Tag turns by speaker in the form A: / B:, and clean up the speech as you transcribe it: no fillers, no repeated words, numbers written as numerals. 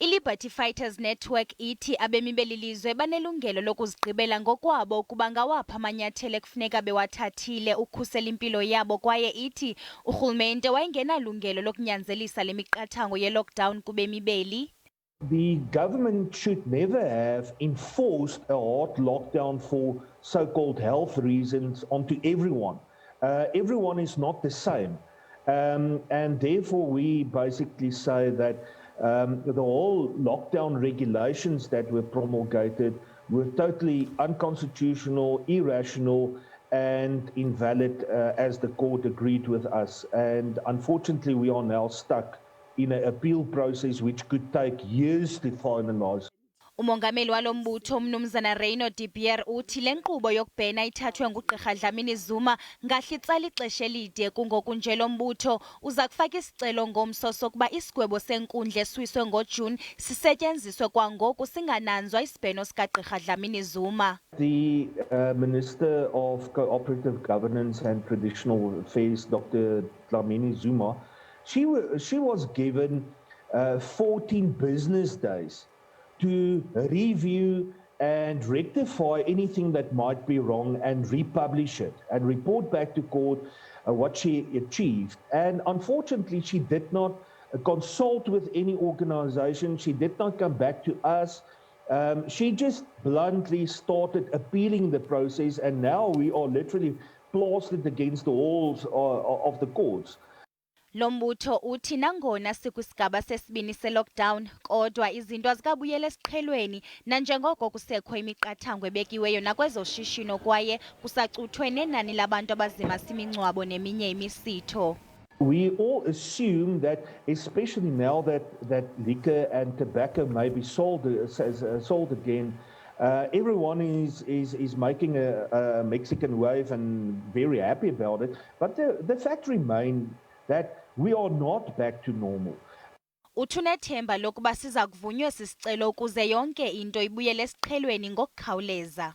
A: iLiberty Fighters Network ithi abemi beli lizwe banelungelo lokuzigqibela ngokwabo ukuba ngawaphi amanyathelo ekufuneka bewathathile ukhusela impilo yabo, kwaye ithi urhulumente wayengenalungelo lokunyanzelisa le miqathango ye-lockdown kubemi beli.
B: The government should never have enforced a hard lockdown for so-called health reasons onto everyone. Everyone is not the same. And therefore we basically say that the whole lockdown regulations that were promulgated were totally unconstitutional, irrational, and invalid, as the court agreed with us. And unfortunately, we are now stuck in an appeal process which could take years to finalize.
A: Umongameli walo mbutho Mnumzana uthi le nkqubo yokubhena ithathwe nguGqirha Dlamini Zuma ngahle itsala ixesha elide, kungoku nje lo mbutho uza kufaka isicelo ngomso sokuba isigwebo senkundla esawiswe ngoJune sisetyenziswe kwangoku singananzwa isibheno sikaGqirha Dlamini Zuma.
B: The Minister of Cooperative Governance and Traditional Affairs, Dr. Dlamini Zuma, she was given 14 business days to review and rectify anything that might be wrong and republish it and report back to court what she achieved. And unfortunately, she did not consult with any organization. She did not come back to us. She just bluntly started appealing the process, and now we are literally plastered against the walls of the courts.
A: Lo mbutho uthi nangona sikwisigaba sesibini se-lockdown, kodwa izinto azikabuyela esiqhelweni nanjengoko kusekho imiqathango ebekiweyo nakwezoshishino, kwaye kusacuthwe nenani labantu abazimasa imingcwabo neminye imisitho.
B: We all assume that, especially now that liquor and tobacco may be sold again, everyone is making a Mexican wave and very happy about it. But the fact remains that we are not back to normal.
A: Uthunethemba lokuba siza kuvunywa sisicelo ukuze yonke into ibuyele esiqhelweni ngokukhawuleza.